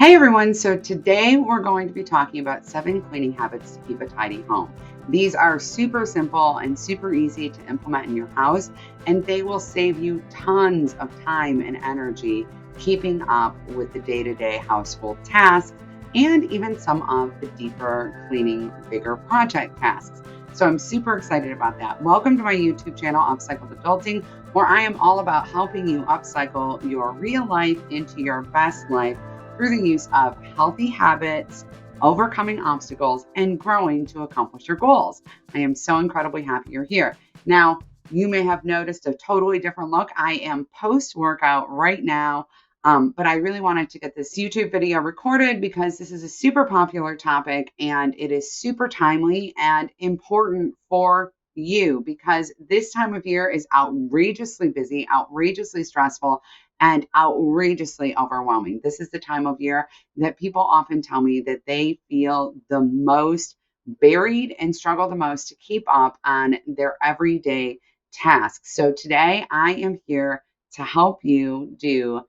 Hey everyone, so today we're going to be talking about 7 cleaning habits to keep a tidy home. These are super simple and super easy to implement in your house, and they will save you tons of time and energy keeping up with the day to day household tasks and even some of the deeper cleaning, bigger project tasks. So I'm super excited about that. Welcome to my YouTube channel, Upcycled Adulting, where I am all about helping you upcycle your real life into your best life through the use of healthy habits, overcoming obstacles, and growing to accomplish your goals. I am so incredibly happy you're here. Now, you may have noticed a totally different look. I am post workout right now, but I really wanted to get this YouTube video recorded because this is a super popular topic and it is super timely and important for you because this time of year is outrageously busy, outrageously stressful, and outrageously overwhelming. This is the time of year that people often tell me that they feel the most buried and struggle the most to keep up on their everyday tasks. So today I am here to help you do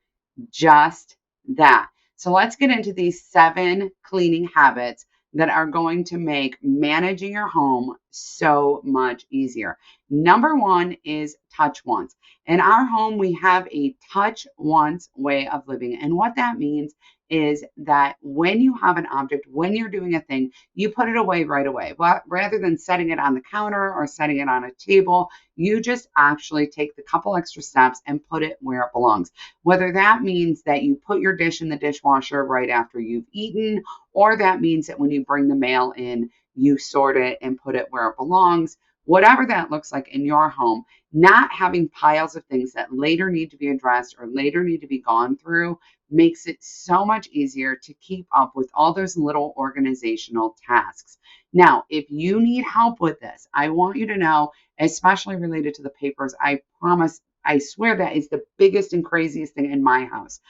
just that. So let's get into these 7 cleaning habits that are going to make managing your home so much easier. Number one is touch once. In our home, we have a touch once way of living. And what that means is that when you have an object, when you're doing a thing, you put it away right away. But rather than setting it on the counter or setting it on a table, you just actually take the couple extra steps and put it where it belongs. Whether that means that you put your dish in the dishwasher right after you've eaten, or that means that when you bring the mail in, you sort it and put it where it belongs. Whatever that looks like in your home, not having piles of things that later need to be addressed or later need to be gone through makes it so much easier to keep up with all those little organizational tasks. Now, if you need help with this, I want you to know, especially related to the papers, I promise, I swear that is the biggest and craziest thing in my house.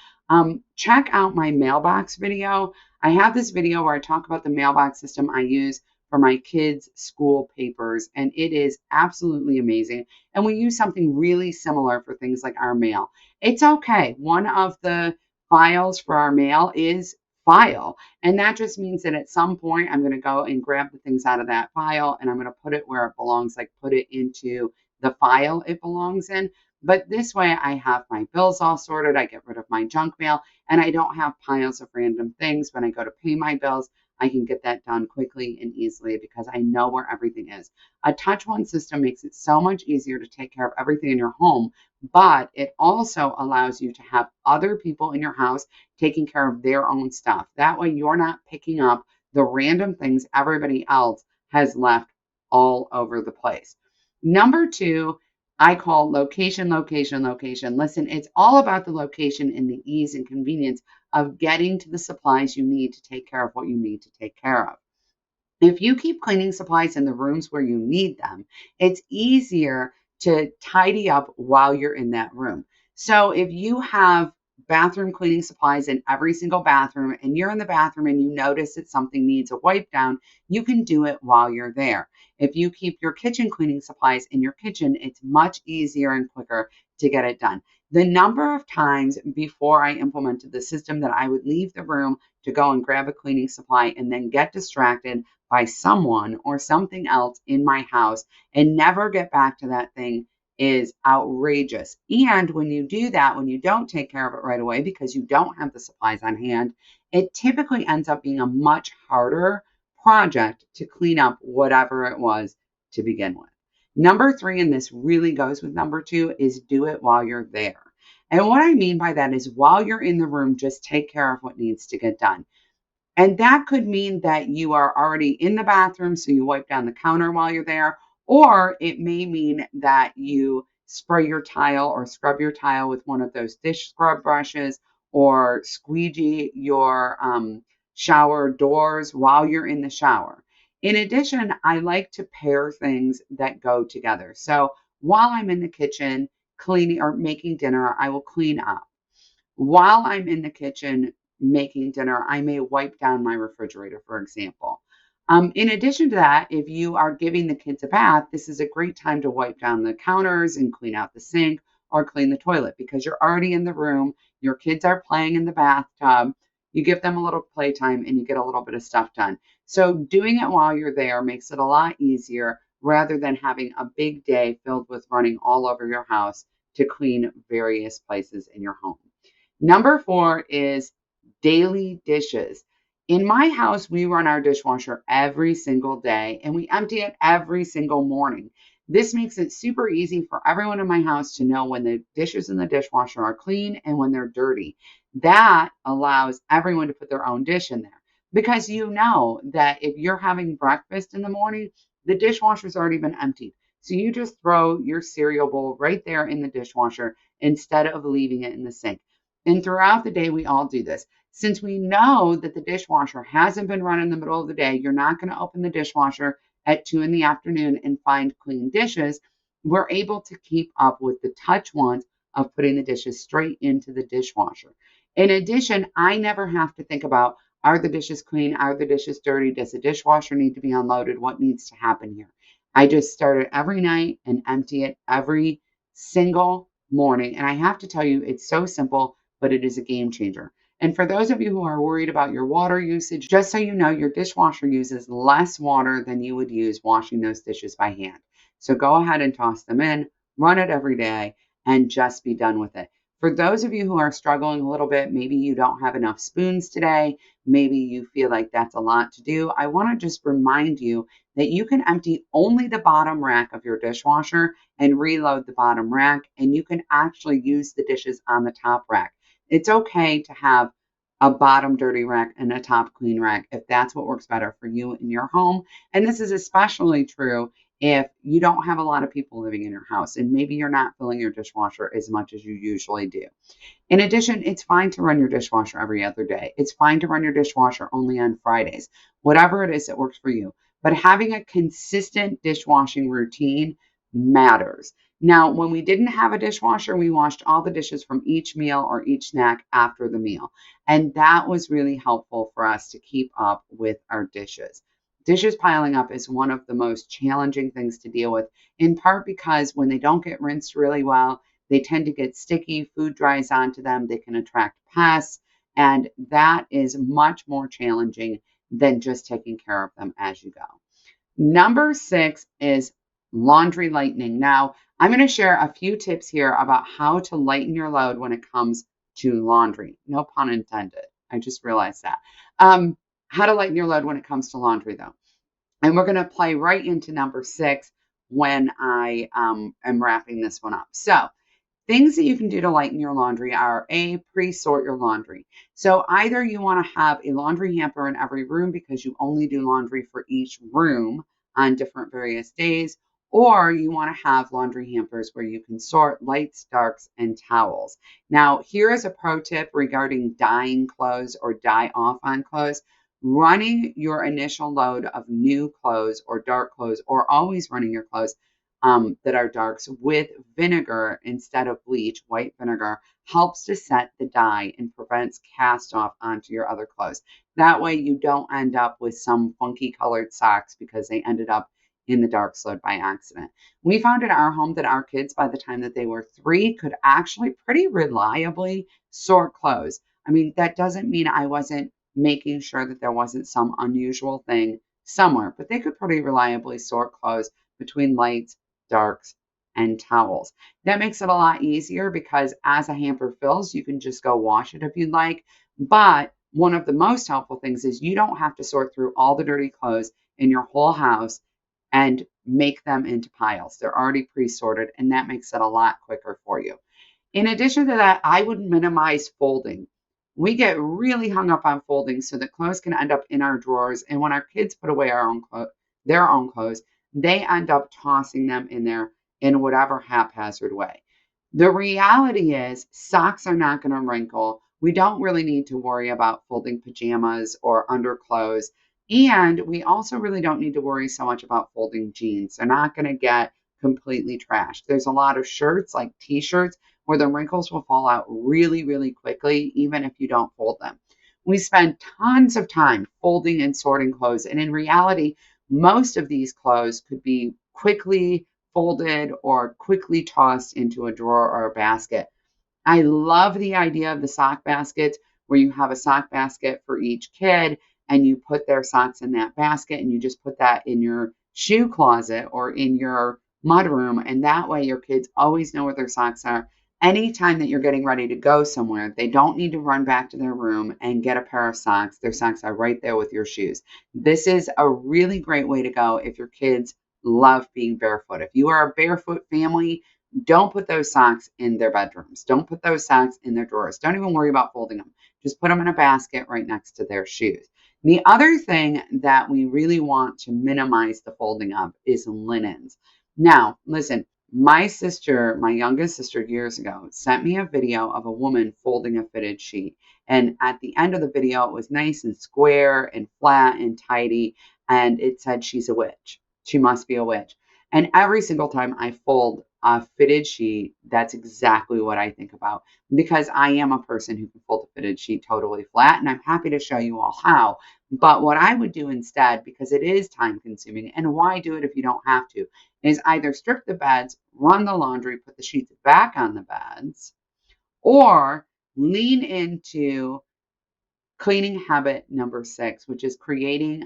Check out my mailbox video. I have this video where I talk about the mailbox system I use for my kids' school papers, and it is absolutely amazing. And we use something really similar for things like our mail. It's okay. One of the files for our mail is file, and that just means that at some point I'm going to go and grab the things out of that file and I'm going to put it where it belongs, like put it into the file it belongs in. But this way I have my bills all sorted, I get rid of my junk mail, and I don't have piles of random things. When I go to pay my bills, I can get that done quickly and easily because I know where everything is. A touch one system makes it so much easier to take care of everything in your home, but it also allows you to have other people in your house taking care of their own stuff. That way you're not picking up the random things everybody else has left all over the place. Number two, I call location, location, location. Listen, it's all about the location and the ease and convenience of getting to the supplies you need to take care of what you need to take care of. If you keep cleaning supplies in the rooms where you need them, it's easier to tidy up while you're in that room. So if you have bathroom cleaning supplies in every single bathroom and you're in the bathroom and you notice that something needs a wipe down, you can do it while you're there. If you keep your kitchen cleaning supplies in your kitchen, it's much easier and quicker to get it done. The number of times before I implemented the system that I would leave the room to go and grab a cleaning supply and then get distracted by someone or something else in my house and never get back to that thing is outrageous. And when you do that, when you don't take care of it right away because you don't have the supplies on hand, it typically ends up being a much harder project to clean up whatever it was to begin with. Number three, and this really goes with number two, is do it while you're there. And what I mean by that is while you're in the room, just take care of what needs to get done. And that could mean that you are already in the bathroom, so you wipe down the counter while you're there. Or it may mean that you spray your tile or scrub your tile with one of those dish scrub brushes or squeegee your shower doors while you're in the shower. In addition, I like to pair things that go together. So while I'm in the kitchen cleaning or making dinner, I will clean up. While I'm in the kitchen making dinner, I may wipe down my refrigerator, for example. In addition to that, if you are giving the kids a bath, this is a great time to wipe down the counters and clean out the sink or clean the toilet because you're already in the room. Your kids are playing in the bathtub. You give them a little playtime and you get a little bit of stuff done. So doing it while you're there makes it a lot easier rather than having a big day filled with running all over your house to clean various places in your home. Number 4 is daily dishes. In my house, we run our dishwasher every single day and we empty it every single morning. This makes it super easy for everyone in my house to know when the dishes in the dishwasher are clean and when they're dirty. That allows everyone to put their own dish in there because you know that if you're having breakfast in the morning, the dishwasher's already been emptied. So you just throw your cereal bowl right there in the dishwasher instead of leaving it in the sink. And throughout the day, we all do this. Since we know that the dishwasher hasn't been run in the middle of the day, you're not going to open the dishwasher at 2 in the afternoon and find clean dishes. We're able to keep up with the touch ones of putting the dishes straight into the dishwasher. In addition, I never have to think about, are the dishes clean? Are the dishes dirty? Does the dishwasher need to be unloaded? What needs to happen here? I just start it every night and empty it every single morning. And I have to tell you, it's so simple, but it is a game changer. And for those of you who are worried about your water usage, just so you know, your dishwasher uses less water than you would use washing those dishes by hand. So go ahead and toss them in, run it every day, and just be done with it. For those of you who are struggling a little bit, maybe you don't have enough spoons today, maybe you feel like that's a lot to do, I want to just remind you that you can empty only the bottom rack of your dishwasher and reload the bottom rack, and you can actually use the dishes on the top rack. It's okay to have a bottom dirty rack and a top clean rack if that's what works better for you in your home. And this is especially true if you don't have a lot of people living in your house and maybe you're not filling your dishwasher as much as you usually do. In addition, it's fine to run your dishwasher every other day. It's fine to run your dishwasher only on Fridays, whatever it is that works for you. But having a consistent dishwashing routine matters. Now, when we didn't have a dishwasher, we washed all the dishes from each meal or each snack after the meal. And that was really helpful for us to keep up with our dishes. Dishes piling up is one of the most challenging things to deal with, in part because when they don't get rinsed really well, they tend to get sticky, food dries onto them, they can attract pests, and that is much more challenging than just taking care of them as you go. Number 6 is laundry lightening. Now, I'm going to share a few tips here about how to lighten your load when it comes to laundry. No pun intended. I just realized that. How to lighten your load when it comes to laundry, though. And we're going to play right into number 6 when I am wrapping this one up. So, things that you can do to lighten your laundry are pre-sort your laundry. So either you want to have a laundry hamper in every room because you only do laundry for each room on different various days, or you want to have laundry hampers where you can sort lights, darks, and towels. Now, here is a pro tip regarding dyeing clothes or dye off on clothes. Running your initial load of new clothes or dark clothes, or always running your clothes that are darks with vinegar instead of bleach, white vinegar, helps to set the dye and prevents cast off onto your other clothes. That way you don't end up with some funky colored socks because they ended up in the dark load by accident. We found in our home that our kids, by the time that they were 3, could actually pretty reliably sort clothes. I mean, that doesn't mean I wasn't making sure that there wasn't some unusual thing somewhere, but they could pretty reliably sort clothes between lights, darks, and towels. That makes it a lot easier because as a hamper fills, you can just go wash it if you'd like. But one of the most helpful things is you don't have to sort through all the dirty clothes in your whole house and make them into piles. They're already pre-sorted, and that makes it a lot quicker for you. In addition to that, I would minimize folding. We get really hung up on folding so that clothes can end up in our drawers. And when our kids put away their own clothes, they end up tossing them in there in whatever haphazard way. The reality is socks are not going to wrinkle. We don't really need to worry about folding pajamas or underclothes. And we also really don't need to worry so much about folding jeans. They're not going to get completely trashed. There's a lot of shirts like t-shirts where the wrinkles will fall out really, really quickly, even if you don't fold them. We spend tons of time folding and sorting clothes. And in reality, most of these clothes could be quickly folded or quickly tossed into a drawer or a basket. I love the idea of the sock baskets. where you have a sock basket for each kid and you put their socks in that basket and you just put that in your shoe closet or in your mudroom. And that way your kids always know where their socks are. Anytime that you're getting ready to go somewhere, they don't need to run back to their room and get a pair of socks. Their socks are right there with your shoes. This is a really great way to go if your kids love being barefoot. If you are a barefoot family, don't put those socks in their bedrooms. Don't put those socks in their drawers. Don't even worry about folding them. Just put them in a basket right next to their shoes. The other thing that we really want to minimize the folding of is linens. Now, listen, my sister, my youngest sister years ago, sent me a video of a woman folding a fitted sheet. And at the end of the video, it was nice and square and flat and tidy. And it said she's a witch. She must be a witch. And every single time I fold a fitted sheet, that's exactly what I think about, because I am a person who can fold a fitted sheet totally flat, and I'm happy to show you all how. But what I would do instead, because it is time consuming, and why do it if you don't have to, is either strip the beds, run the laundry, put the sheets back on the beds, or lean into cleaning habit number 6, which is creating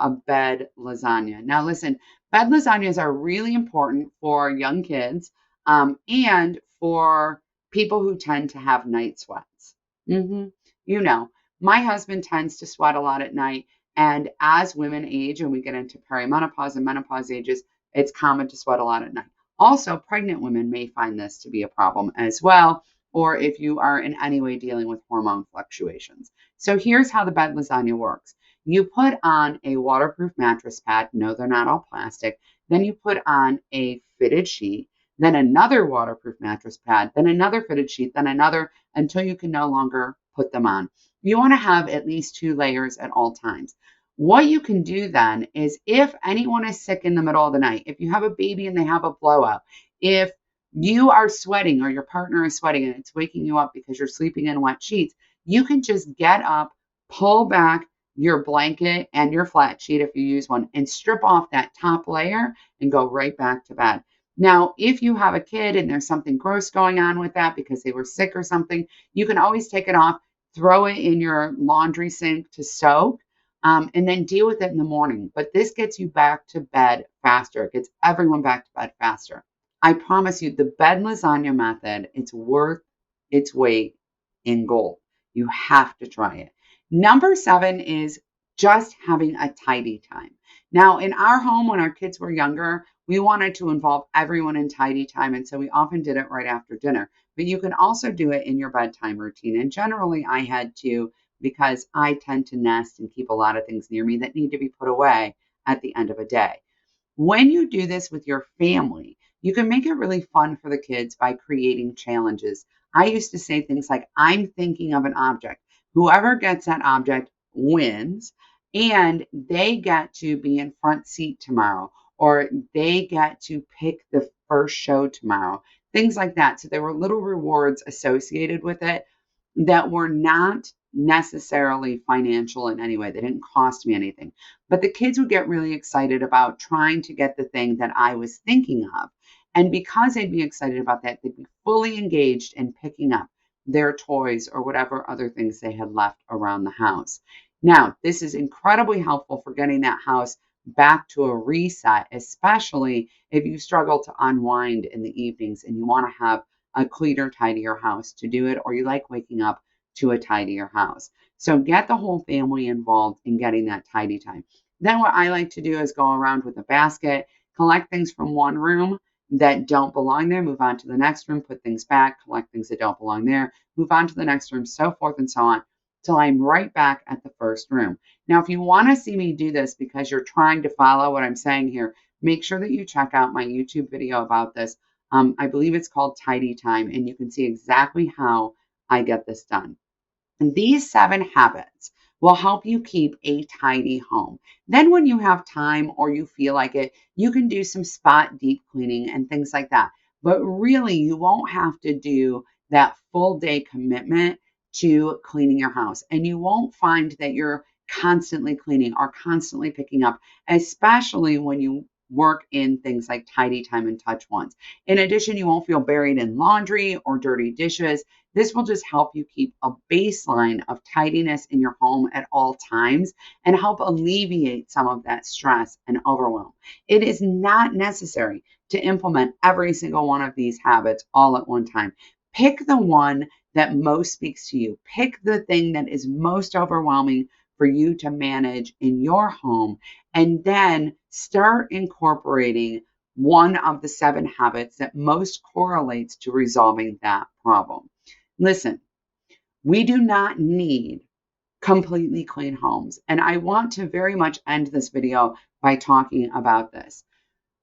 a bed lasagna. Now, listen, bed lasagnas are really important for young kids and for people who tend to have night sweats. You know, my husband tends to sweat a lot at night. And as women age and we get into perimenopause and menopause ages, it's common to sweat a lot at night. Also, pregnant women may find this to be a problem as well, or if you are in any way dealing with hormone fluctuations. So here's how the bed lasagna works. You put on a waterproof mattress pad. No, they're not all plastic. Then you put on a fitted sheet, then another waterproof mattress pad, then another fitted sheet, then another, until you can no longer put them on. You want to have at least 2 layers at all times. What you can do then is, if anyone is sick in the middle of the night, if you have a baby and they have a blowout, if you are sweating or your partner is sweating and it's waking you up because you're sleeping in wet sheets, you can just get up, pull back your blanket and your flat sheet if you use one, and strip off that top layer and go right back to bed. Now, if you have a kid and there's something gross going on with that because they were sick or something, you can always take it off, throw it in your laundry sink to soak, and then deal with it in the morning. But this gets you back to bed faster. It gets everyone back to bed faster. I promise you, the bed lasagna method, it's worth its weight in gold. You have to try it. Number 7 is just having a tidy time. Now, in our home, when our kids were younger, we wanted to involve everyone in tidy time, and so we often did it right after dinner. But you can also do it in your bedtime routine. And generally, I had to, because I tend to nest and keep a lot of things near me that need to be put away at the end of a day. When you do this with your family, you can make it really fun for the kids by creating challenges. I used to say things like, I'm thinking of an object. Whoever gets that object wins, and they get to be in front seat tomorrow, or they get to pick the first show tomorrow, things like that. So there were little rewards associated with it that were not necessarily financial in any way. They didn't cost me anything. But the kids would get really excited about trying to get the thing that I was thinking of. And because they'd be excited about that, they'd be fully engaged in picking up their toys or whatever other things they had left around the house. Now, this is incredibly helpful for getting that house back to a reset, especially if you struggle to unwind in the evenings and you want to have a cleaner, tidier house to do it, or you like waking up to a tidier house. So get the whole family involved in getting that tidy time. Then what I like to do is go around with a basket, collect things from one room that don't belong there, move on to the next room, put things back, collect things that don't belong there, move on to the next room, so forth and so on, till I'm right back at the first room. Now, if you want to see me do this because you're trying to follow what I'm saying here, make sure that you check out my YouTube video about this. I believe it's called Tidy Time, and you can see exactly how I get this done. And these 7 habits will help you keep a tidy home. Then when you have time or you feel like it, you can do some spot deep cleaning and things like that. But really, you won't have to do that full day commitment to cleaning your house. And you won't find that you're constantly cleaning or constantly picking up, especially when you work in things like Tidy Time and Touch Once. In addition, you won't feel buried in laundry or dirty dishes. This will just help you keep a baseline of tidiness in your home at all times and help alleviate some of that stress and overwhelm. It is not necessary to implement every single one of these habits all at one time. Pick the one that most speaks to you. Pick the thing that is most overwhelming for you to manage in your home, and then start incorporating one of the 7 habits that most correlates to resolving that problem. Listen, we do not need completely clean homes. And I want to very much end this video by talking about this.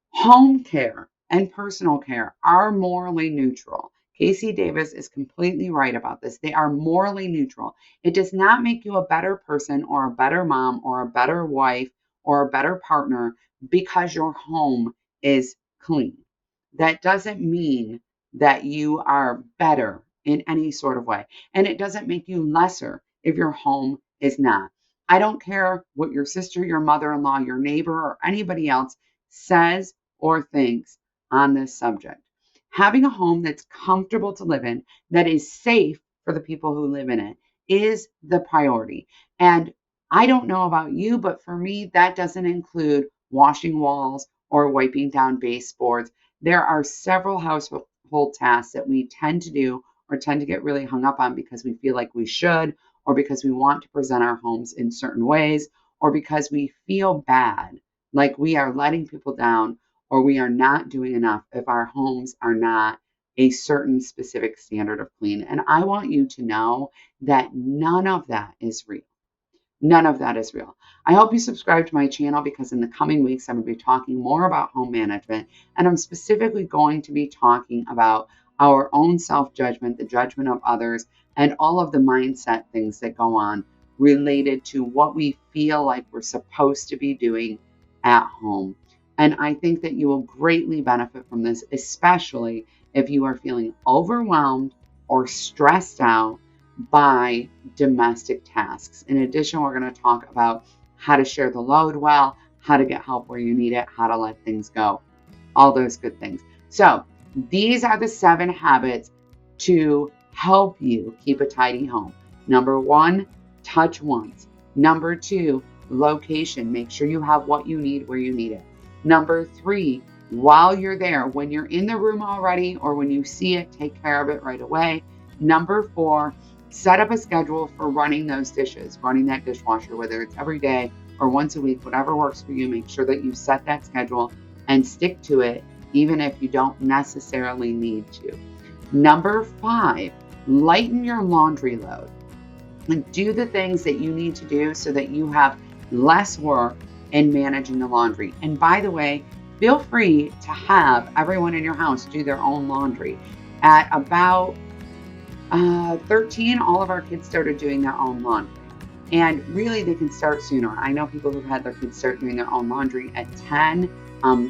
Home care and personal care are morally neutral. Casey Davis is completely right about this. They are morally neutral. It does not make you a better person or a better mom or a better wife or a better partner because your home is clean. That doesn't mean that you are better in any sort of way. And it doesn't make you lesser if your home is not. I don't care what your sister, your mother-in-law, your neighbor, or anybody else says or thinks on this subject. Having a home that's comfortable to live in, that is safe for the people who live in it, is the priority. And I don't know about you, but for me, that doesn't include washing walls or wiping down baseboards. There are several household tasks that we tend to do or tend to get really hung up on because we feel like we should, or because we want to present our homes in certain ways, or because we feel bad, like we are letting people down or we are not doing enough if our homes are not a certain specific standard of clean. And I want you to know that none of that is real. None of that is real. I hope you subscribe to my channel because in the coming weeks, I'm going to be talking more about home management. And I'm specifically going to be talking about our own self-judgment, the judgment of others, and all of the mindset things that go on related to what we feel like we're supposed to be doing at home. And I think that you will greatly benefit from this, especially if you are feeling overwhelmed or stressed out by domestic tasks. In addition, we're going to talk about how to share the load well, how to get help where you need it, how to let things go, all those good things. So these are the 7 habits to help you keep a tidy home. Number 1, touch once. Number 2, location. Make sure you have what you need where you need it. Number 3, while you're there, when you're in the room already or when you see it, take care of it right away. Number 4, set up a schedule for running those dishes, running that dishwasher, whether it's every day or once a week, whatever works for you. Make sure that you set that schedule and stick to it, even if you don't necessarily need to. Number 5, lighten your laundry load and do the things that you need to do so that you have less work in managing the laundry. And by the way, feel free to have everyone in your house do their own laundry. At about 13, all of our kids started doing their own laundry. And really, they can start sooner. I know people who've had their kids start doing their own laundry at 10.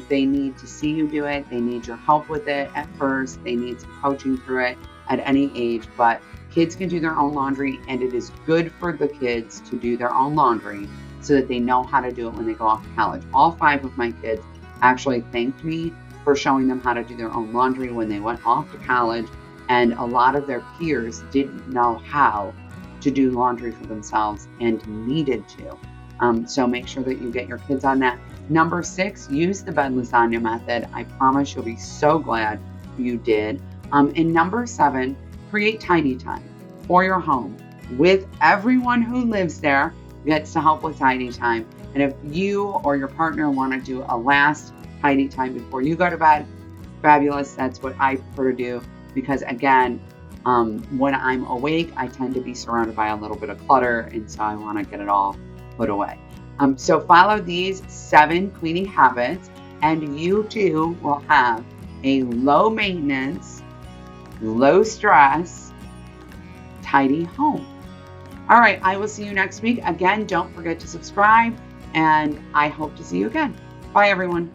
They need to see you do it. They need your help with it at first. They need some coaching through it at any age. But kids can do their own laundry, and it is good for the kids to do their own laundry so that they know how to do it when they go off to college. All 5 of my kids actually thanked me for showing them how to do their own laundry when they went off to college. And a lot of their peers didn't know how to do laundry for themselves and needed to. So make sure that you get your kids on that. Number 6, use the bed lasagna method. I promise you'll be so glad you did. And number 7, create tidy time for your home with everyone who lives there gets to help with tidy time. And if you or your partner want to do a last tidy time before you go to bed, fabulous. That's what I prefer to do. Because again, when I'm awake, I tend to be surrounded by a little bit of clutter, and so I want to get it all put away. So follow these 7 cleaning habits, and you too will have a low maintenance, low stress, tidy home. All right, I will see you next week. Again, don't forget to subscribe, and I hope to see you again. Bye, everyone.